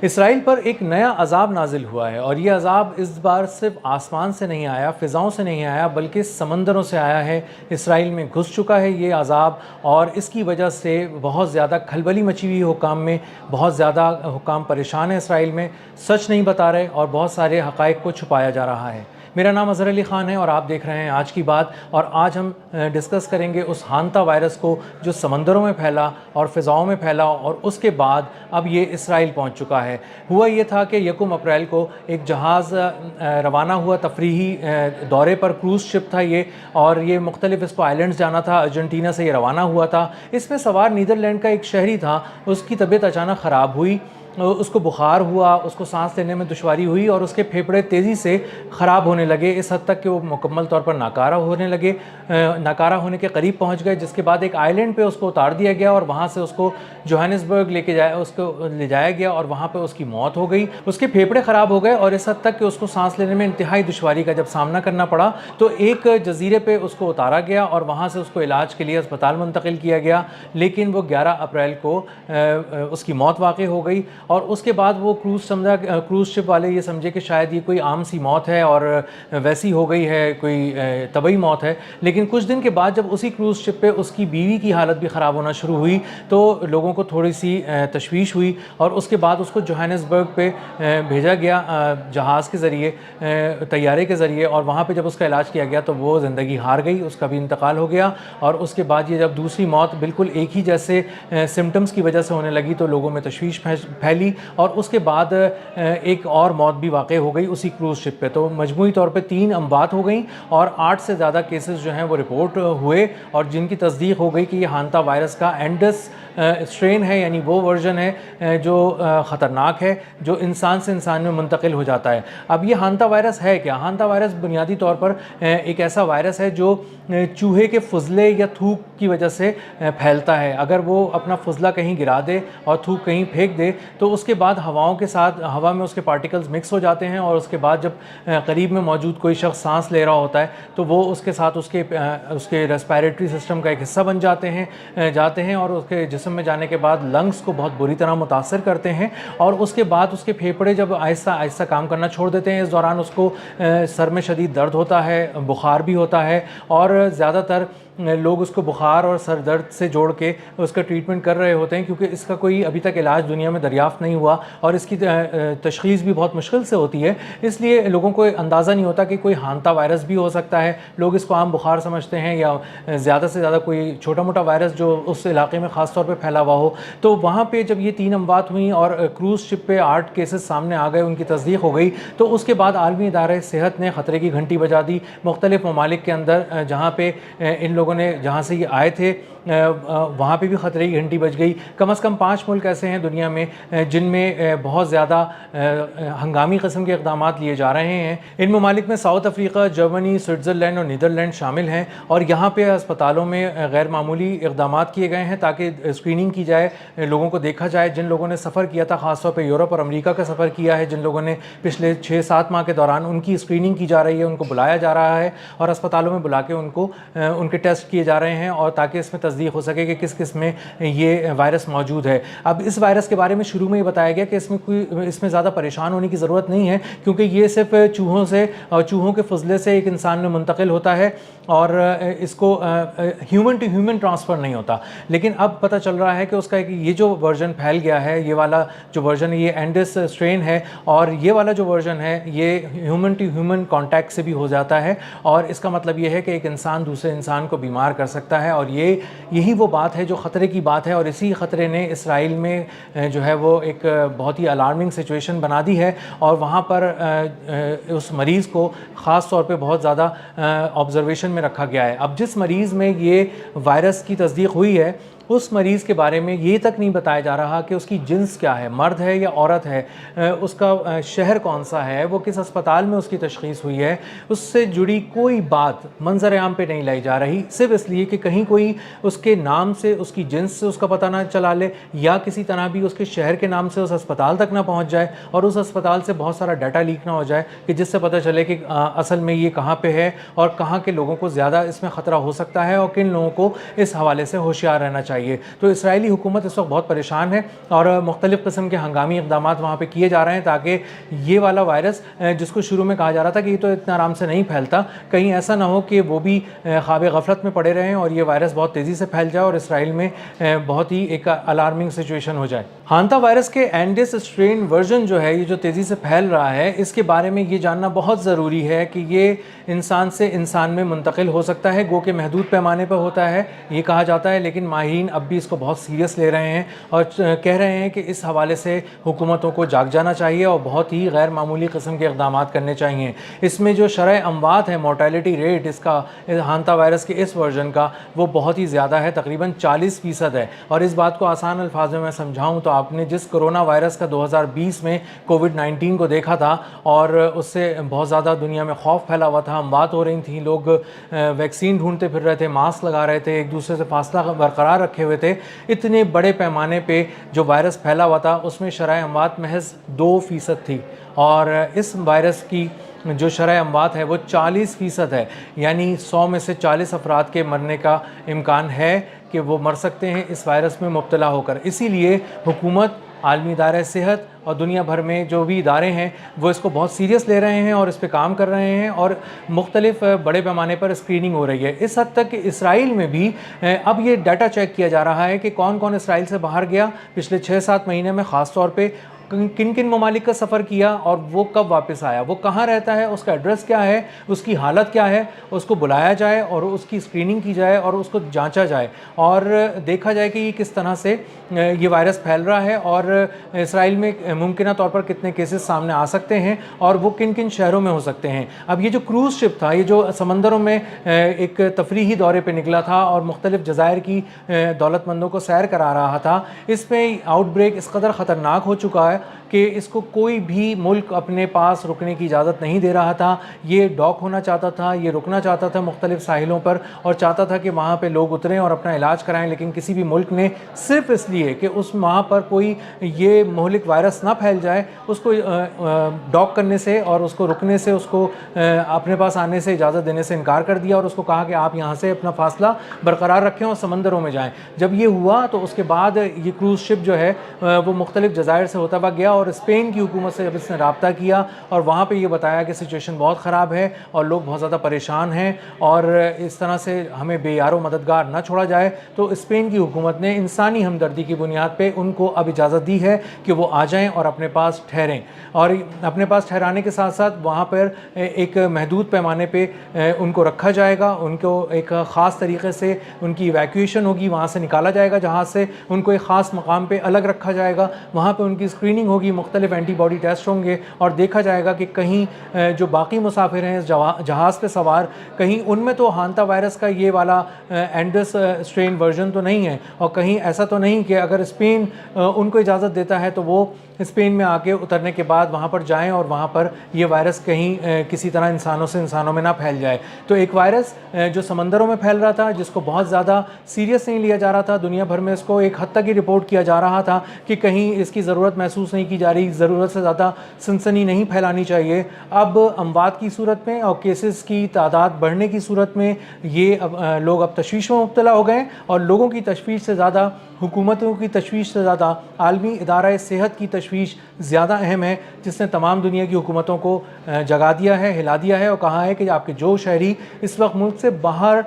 اسرائیل پر ایک نیا عذاب نازل ہوا ہے، اور یہ عذاب اس بار صرف آسمان سے نہیں آیا، فضاؤں سے نہیں آیا، بلکہ سمندروں سے آیا ہے۔ اسرائیل میں گھس چکا ہے یہ عذاب، اور اس کی وجہ سے بہت زیادہ کھلبلی مچی ہوئی حکام میں، بہت زیادہ حکام پریشان ہیں اسرائیل میں، سچ نہیں بتا رہے اور بہت سارے حقائق کو چھپایا جا رہا ہے۔ میرا نام اظہر علی خان ہے اور آپ دیکھ رہے ہیں آج کی بات، اور آج ہم ڈسکس کریں گے اس ہانتا وائرس کو جو سمندروں میں پھیلا اور فضاؤں میں پھیلا، اور اس کے بعد اب یہ اسرائیل پہنچ چکا ہے۔ ہوا یہ تھا کہ 1 اپریل کو ایک جہاز روانہ ہوا تفریحی دورے پر، کروز شپ تھا یہ، اور یہ مختلف اس کو آئلینڈز جانا تھا، ارجنٹینا سے یہ روانہ ہوا تھا۔ اس میں سوار نیدرلینڈ کا ایک شہری تھا، اس کی طبیعت اچانک خراب ہوئی، اس کو بخار ہوا، اس کو سانس لینے میں دشواری ہوئی، اور اس کے پھیپھڑے تیزی سے خراب ہونے لگے، اس حد تک کہ وہ مکمل طور پر ناکارہ ہونے لگے، ناکارہ ہونے کے قریب پہنچ گئے، جس کے بعد ایک آئی لینڈ پہ اس کو اتار دیا گیا، اور وہاں سے اس کو جوہانسبرگ لے جایا گیا، اور وہاں پہ اس کی موت ہو گئی۔ اس کے پھیپھڑے خراب ہو گئے، اور اس حد تک کہ اس کو سانس لینے میں انتہائی دشواری کا جب سامنا کرنا پڑا، تو ایک جزیرے پہ اس کو اتارا گیا، اور وہاں سے اس کو علاج کے لیے اسپتال منتقل کیا گیا، لیکن وہ 11 اپریل کو اس کی موت واقع ہو گئی۔ اور اس کے بعد وہ کروز شپ والے یہ سمجھے کہ شاید یہ کوئی عام سی موت ہے اور ویسی ہو گئی ہے، کوئی طبعی موت ہے، لیکن کچھ دن کے بعد جب اسی کروز شپ پہ اس کی بیوی کی حالت بھی خراب ہونا شروع ہوئی، تو لوگوں کو تھوڑی سی تشویش ہوئی، اور اس کے بعد اس کو جوہانسبرگ پہ بھیجا گیا جہاز کے ذریعے، طیارے کے ذریعے، اور وہاں پہ جب اس کا علاج کیا گیا تو وہ زندگی ہار گئی، اس کا بھی انتقال ہو گیا۔ اور اس کے بعد یہ جب دوسری موت بالکل ایک ہی جیسے سمٹمز کی وجہ سے ہونے لگی تو لوگوں میں تشویش پھیلی، اور اس کے بعد ایک اور موت بھی واقع ہو گئی اسی کروز شپ پہ۔ تو مجموعی طور پہ 3 اموات ہو گئیں، اور 8 سے زیادہ کیسز جو ہیں وہ رپورٹ ہوئے، اور جن کی تصدیق ہو گئی کہ یہ ہانتا وائرس کا اینڈس اسٹرین ہے، یعنی وہ ورژن ہے جو خطرناک ہے، جو انسان سے انسان میں منتقل ہو جاتا ہے۔ اب یہ ہانتا وائرس ہے کیا؟ ہانتا وائرس بنیادی طور پر ایک ایسا وائرس ہے جو چوہے کے فضلے یا تھوک کی وجہ سے پھیلتا ہے۔ اگر وہ اپنا فضلہ کہیں گرا دے اور تھوک کہیں پھینک دے تو اس کے بعد ہواؤں کے ساتھ، ہوا میں اس کے پارٹیکلز مکس ہو جاتے ہیں، اور اس کے بعد جب قریب میں موجود کوئی شخص سانس لے رہا ہوتا ہے تو وہ اس کے ساتھ اس کے ریسپائریٹری سسٹم کا ایک حصہ بن جاتے ہیں، اور اس کے جسم میں جانے کے بعد لنگس کو بہت بری طرح متاثر کرتے ہیں، اور اس کے بعد اس کے پھیپھڑے جب آہستہ آہستہ کام کرنا چھوڑ دیتے ہیں، اس دوران اس کو سر میں شدید درد ہوتا ہے، بخار بھی ہوتا ہے، اور زیادہ تر لوگ اس کو بخار اور سر درد سے جوڑ کے اس کا ٹریٹمنٹ کر رہے ہوتے ہیں، کیونکہ اس کا کوئی ابھی تک علاج دنیا میں دریافت نہیں ہوا، اور اس کی تشخیص بھی بہت مشکل سے ہوتی ہے، اس لیے لوگوں کو اندازہ نہیں ہوتا کہ کوئی ہانتا وائرس بھی ہو سکتا ہے۔ لوگ اس کو عام بخار سمجھتے ہیں، یا زیادہ سے زیادہ کوئی چھوٹا موٹا وائرس جو اس علاقے میں خاص طور پہ پھیلا ہوا ہو۔ تو وہاں پہ جب یہ 3 اموات ہوئیں اور کروز شپ پہ 8 کیسز سامنے آ گئے، ان کی تصدیق ہو گئی، تو اس کے بعد عالمی ادارہ صحت نے خطرے کی گھنٹی بجا دی۔ مختلف ممالک کے اندر جہاں پہ ان لوگوں نے، جہاں سے یہ آئے تھے، وہاں پہ بھی خطرے کی گھنٹی بج گئی۔ کم از کم 5 ملک ایسے ہیں دنیا میں جن میں بہت زیادہ ہنگامی قسم کے اقدامات لیے جا رہے ہیں۔ ان ممالک میں ساؤتھ افریقہ، جرمنی، سوئٹزرلینڈ اور نیدرلینڈ شامل ہیں، اور یہاں پہ اسپتالوں میں غیر معمولی اقدامات کیے گئے ہیں تاکہ اسکریننگ کی جائے، لوگوں کو دیکھا جائے۔ جن لوگوں نے سفر کیا تھا، خاص طور پہ یورپ اور امریکہ کا سفر کیا ہے، جن لوگوں نے پچھلے 6-7 ماہ کے دوران، ان کی اسکریننگ کی جا رہی ہے، ان کو بلایا جا رہا ہے، اور اسپتالوں میں بلا کے ان کے ٹیسٹ کیے جا رہے ہیں، اور تاکہ اس میں تصدیق ہو سکے کہ کس کس میں یہ وائرس موجود ہے۔ اب اس وائرس کے بارے میں شروع میں یہ بتایا گیا کہ اس میں زیادہ پریشان ہونے کی ضرورت نہیں ہے، کیونکہ یہ صرف چوہوں کے فضلے سے ایک انسان میں منتقل ہوتا ہے، اور اس کو ہیومن ٹو ہیومن ٹرانسفر نہیں ہوتا۔ لیکن اب پتہ چل رہا ہے کہ اس کا یہ جو ورژن پھیل گیا ہے، یہ والا جو ورژن ہے، یہ اینڈس اسٹرین ہے، اور یہ والا جو ورژن ہے یہ ہیومن ٹو ہیومن کانٹیکٹ سے بھی ہو جاتا ہے، اور اس کا مطلب یہ ہے کہ ایک انسان دوسرے انسان کو بیمار کر سکتا ہے، اور یہی وہ بات ہے جو خطرے کی بات ہے، اور اسی خطرے نے اسرائیل میں جو ہے وہ ایک بہت ہی الارمنگ سچویشن بنا دی ہے، اور وہاں پر اس مریض کو خاص طور پہ بہت زیادہ آبزرویشن میں رکھا گیا ہے۔ اب جس مریض میں یہ وائرس کی تصدیق ہوئی ہے، اس مریض کے بارے میں یہ تک نہیں بتایا جا رہا کہ اس کی جنس کیا ہے، مرد ہے یا عورت ہے، اس کا شہر کون سا ہے، وہ کس اسپتال میں اس کی تشخیص ہوئی ہے، اس سے جڑی کوئی بات منظر عام پہ نہیں لائی جا رہی، صرف اس لیے کہ کہیں کوئی اس کے نام سے، اس کی جنس سے اس کا پتہ نہ چلا لے، یا کسی طرح بھی اس کے شہر کے نام سے اس اسپتال تک نہ پہنچ جائے، اور اس اسپتال سے بہت سارا ڈیٹا لیک نہ ہو جائے کہ جس سے پتہ چلے کہ اصل میں یہ کہاں پہ ہے، اور کہاں کے لوگوں کو زیادہ اس میں خطرہ ہو سکتا ہے، اور کن لوگوں کو اس حوالے سے ہوشیار رہنا چاہیے۔ چاہیے. تو اسرائیلی حکومت اس وقت بہت پریشان ہے اور مختلف قسم کے ہنگامی اقدامات وہاں پہ کیے جا رہے ہیں تاکہ یہ والا وائرس جس کو شروع میں کہا جا رہا تھا کہ یہ تو اتنا آرام سے نہیں پھیلتا, کہیں ایسا نہ ہو کہ وہ بھی خواب غفلت میں پڑے رہیں اور یہ وائرس بہت تیزی سے پھیل جائے اور اسرائیل میں بہت ہی ایک الارمنگ سچویشن ہو جائے. ہانتا وائرس کے اینڈس اسٹرین ورژن جو ہے یہ جو تیزی سے پھیل رہا ہے, اس کے بارے میں یہ جاننا بہت ضروری ہے کہ یہ انسان سے انسان میں منتقل ہو سکتا ہے, گو کہ محدود پیمانے پر ہوتا ہے یہ کہا جاتا ہے, لیکن ماہرین اب بھی اس کو بہت سیریس لے رہے ہیں اور کہہ رہے ہیں کہ اس حوالے سے حکومتوں کو جاگ جانا چاہیے اور بہت ہی غیر معمولی قسم کے اقدامات کرنے چاہیے. اس میں جو شرح اموات ہے, مورٹیلٹی ریٹ اس کا ہانتا وائرس کے اس ورژن کا وہ بہت ہی زیادہ ہے, تقریباً 40% ہے. اور اس بات کو آسان الفاظ میں سمجھاؤں تو آپ نے جس کرونا وائرس کا 2020 میں کووڈ-19 کو دیکھا تھا اور اس سے بہت زیادہ دنیا میں خوف پھیلا ہوا تھا, اموات ہو رہی تھیں, لوگ ویکسین ڈھونڈتے پھر رہے تھے, ماسک لگا رہے تھے, ایک دوسرے سے فاصلہ برقرار رکھے ہوئے تھے, اتنے بڑے پیمانے پہ جو وائرس پھیلا ہوا تھا اس میں شرح اموات محض 2% تھی اور اس وائرس کی جو شرح اموات ہے وہ 40% ہے, یعنی 100 میں سے 40 افراد کے مرنے کا امکان ہے کہ وہ مر سکتے ہیں اس وائرس میں مبتلا ہو کر. اسی لیے حکومت, عالمی ادارہ صحت اور دنیا بھر میں جو بھی ادارے ہیں وہ اس کو بہت سیریس لے رہے ہیں اور اس پہ کام کر رہے ہیں اور مختلف بڑے پیمانے پر اسکریننگ ہو رہی ہے. اس حد تک کہ اسرائیل میں بھی اب یہ ڈیٹا چیک کیا جا رہا ہے کہ کون کون اسرائیل سے باہر گیا پچھلے 6-7 مہینے میں, خاص طور پہ کن کن ممالک کا سفر کیا اور وہ کب واپس آیا, وہ کہاں رہتا ہے, اس کا ایڈریس کیا ہے, اس کی حالت کیا ہے, اس کو بلایا جائے اور اس کی اسکریننگ کی جائے اور اس کو جانچا جائے اور دیکھا جائے کہ یہ کس طرح سے یہ وائرس پھیل رہا ہے اور اسرائیل میں ممکنہ طور پر کتنے کیسز سامنے آ سکتے ہیں اور وہ کن کن شہروں میں ہو سکتے ہیں. اب یہ جو کروز شپ تھا, یہ جو سمندروں میں ایک تفریحی دورے پہ نکلا تھا اور مختلف جزائر کی دولت مندوں کو سیر کرا رہا تھا, اس میں آؤٹ بریک اس قدر خطرناک ہو چکا ہے کہ اس کو کوئی بھی ملک اپنے پاس رکنے کی اجازت نہیں دے رہا تھا. یہ ڈاک ہونا چاہتا تھا, یہ رکنا چاہتا تھا مختلف ساحلوں پر اور چاہتا تھا کہ وہاں پہ لوگ اتریں اور اپنا علاج کرائیں, لیکن کسی بھی ملک نے صرف اس لیے کہ اس وہاں پر کوئی یہ مہلک وائرس نہ پھیل جائے اس کو ڈاک کرنے سے اور اس کو رکنے سے, اس کو اپنے پاس آنے سے اجازت دینے سے انکار کر دیا اور اس کو کہا کہ آپ یہاں سے اپنا فاصلہ برقرار رکھیں اور سمندروں میں جائیں. جب یہ ہوا تو اس کے بعد یہ کروز شپ جو ہے وہ مختلف جزائر سے ہوتا ہوا گیا اور اسپین کی حکومت سے جب اس نے رابطہ کیا اور وہاں پہ یہ بتایا کہ سچویشن بہت خراب ہے اور لوگ بہت زیادہ پریشان ہیں اور اس طرح سے ہمیں بے یار و مددگار نہ چھوڑا جائے, تو اسپین کی حکومت نے انسانی ہمدردی کی بنیاد پہ ان کو اب اجازت دی ہے کہ وہ آ جائیں اور اپنے پاس ٹھہریں. اور اپنے پاس ٹھہرانے کے ساتھ ساتھ وہاں پر ایک محدود پیمانے پہ ان کو رکھا جائے گا, ان کو ایک خاص طریقے سے ان کی ایویکویشن ہوگی, وہاں سے نکالا جائے گا جہاز سے, ان کو ایک خاص مقام پہ الگ رکھا جائے گا, وہاں پہ ان کی اسکریننگ ہوگی, مختلف اینٹی باڈی ٹیسٹ ہوں گے اور دیکھا جائے گا کہ کہیں جو باقی مسافر ہیں اس جہاز پہ سوار, کہیں ان میں تو ہانتا وائرس کا یہ والا اینڈس اسٹرین ورژن تو نہیں ہے اور کہیں ایسا تو نہیں کہ اگر اسپین ان کو اجازت دیتا ہے تو وہ اسپین میں آ کے اترنے کے بعد وہاں پر جائیں اور وہاں پر یہ وائرس کہیں کسی طرح انسانوں سے انسانوں میں نہ پھیل جائے. تو ایک وائرس جو سمندروں میں پھیل رہا تھا, جس کو بہت زیادہ سیریس نہیں لیا جا رہا تھا, دنیا بھر میں اس کو ایک حد تک ہی رپورٹ کیا جا رہا تھا کہ کہیں اس کی ضرورت محسوس نہیں کی جا رہی, ضرورت سے زیادہ سنسنی نہیں پھیلانی چاہیے. اب اموات کی صورت میں اور کیسز کی تعداد بڑھنے کی صورت میں یہ لوگ اب تشویش میں مبتلا ہو گئے اور لوگوں کی تشویش سے زیادہ, حکومتوں کی تشویش سے زیادہ عالمی ادارہ صحت کی تشویش زیادہ اہم ہے, جس نے تمام دنیا کی حکومتوں کو جگا دیا ہے, ہلا دیا ہے اور کہا ہے کہ آپ کے جو شہری اس وقت ملک سے باہر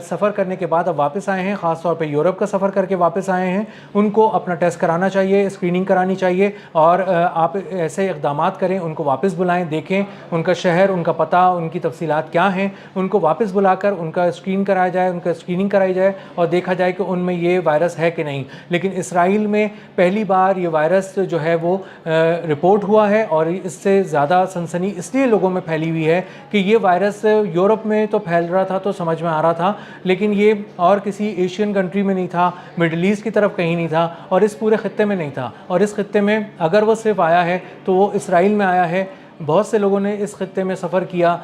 سفر کرنے کے بعد اب واپس آئے ہیں, خاص طور پہ یورپ کا سفر کر کے واپس آئے ہیں, ان کو اپنا ٹیسٹ کرانا چاہیے, اسکریننگ کرانی چاہیے اور آپ ایسے اقدامات کریں, ان کو واپس بلائیں, دیکھیں ان کا شہر, ان کا پتہ, ان کی تفصیلات کیا ہیں, ان کو واپس بلا کر ان کا اسکرین کرایا جائے, ان کا اسکریننگ کرائی جائے اور دیکھا جائے کہ ان میں یہ وائرس ہے کہ نہیں. لیکن اسرائیل میں پہلی بار یہ وائرس جو ہے وہ رپورٹ ہوا ہے اور اس سے زیادہ سنسنی اس لیے لوگوں میں پھیلی ہوئی ہے کہ یہ وائرس یورپ میں تو پھیل رہا تھا تو سمجھ میں آ رہا تھا, لیکن یہ اور کسی ایشین کنٹری میں نہیں تھا, مڈل ایسٹ کی طرف کہیں نہیں تھا اور اس پورے خطے میں نہیں تھا. اور اس خطے میں اگر وہ صرف آیا ہے تو وہ اسرائیل میں آیا ہے, بہت سے لوگوں نے اس خطے میں سفر کیا،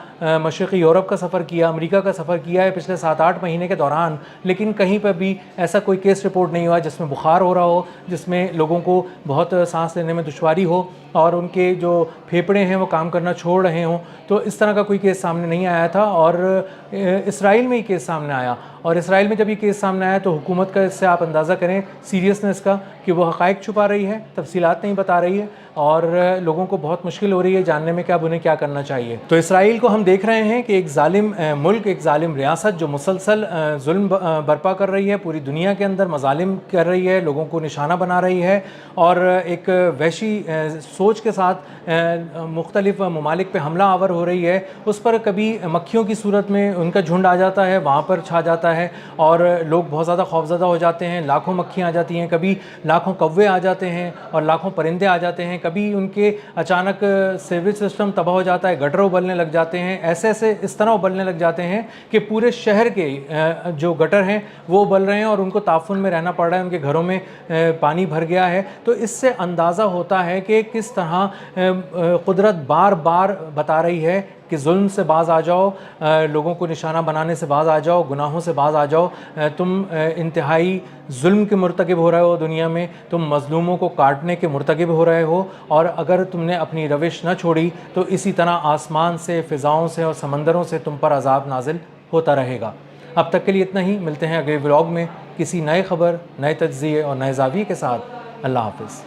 مشرقی یورپ کا سفر کیا، امریکہ کا سفر کیا ہے پچھلے 7-8 مہینے کے دوران، لیکن کہیں پر بھی ایسا کوئی کیس رپورٹ نہیں ہوا جس میں بخار ہو رہا ہو، جس میں لوگوں کو بہت سانس لینے میں دشواری ہو اور ان کے جو پھیپھڑے ہیں وہ کام کرنا چھوڑ رہے ہوں۔ تو اس طرح کا کوئی کیس سامنے نہیں آیا تھا، اور اسرائیل میں یہ کیس سامنے آیا، اور اسرائیل میں جب یہ کیس سامنے آیا تو حکومت کا اس سے آپ اندازہ کریں سیریسنس کا، کہ وہ حقائق چھپا رہی ہے، تفصیلات نہیں بتا رہی ہے، اور لوگوں کو بہت مشکل ہو رہی ہے جاننے میں کہ اب انہیں کیا کرنا چاہیے۔ تو اسرائیل کو ہم دیکھ رہے ہیں کہ ایک ظالم ملک، ایک ظالم ریاست جو مسلسل ظلم برپا کر رہی ہے، پوری دنیا کے اندر مظالم کر رہی ہے، لوگوں کو نشانہ بنا رہی ہے، اور ایک وحشی سوچ کے ساتھ مختلف ممالک پہ حملہ آور ہو رہی ہے۔ اس پر کبھی مکھیوں کی صورت میں ان کا جھنڈ آ جاتا ہے، وہاں پر چھا جاتا ہے، اور لوگ بہت زیادہ خوفزدہ ہو جاتے ہیں، لاکھوں مکھیاں آ جاتی ہیں، کبھی لاکھوں کوے آ جاتے ہیں اور لاکھوں پرندے آ جاتے ہیں، کبھی ان کے اچانک سیویج سسٹم تباہ ہو جاتا ہے، گٹر ابلنے لگ جاتے ہیں، ایسے اس طرح ابلنے لگ جاتے ہیں کہ پورے شہر کے جو گٹر ہیں وہ ابل رہے ہیں اور ان کو تعفن میں رہنا پڑ رہا ہے، ان کے گھروں میں پانی بھر گیا ہے۔ تو اس سے اندازہ ہوتا ہے کہ کس طرح قدرت بار بار بتا رہی ہے کہ ظلم سے باز آ جاؤ، لوگوں کو نشانہ بنانے سے باز آ جاؤ، گناہوں سے باز آ جاؤ، تم انتہائی ظلم کے مرتکب ہو رہے ہو دنیا میں، تم مظلوموں کو کاٹنے کے مرتکب ہو رہے ہو، اور اگر تم نے اپنی روش نہ چھوڑی تو اسی طرح آسمان سے، فضاؤں سے اور سمندروں سے تم پر عذاب نازل ہوتا رہے گا۔ اب تک کے لیے اتنا ہی، ملتے ہیں اگلے ولاگ میں کسی نئے خبر، نئے تجزیے اور نئے زاویے کے ساتھ۔ اللہ حافظ۔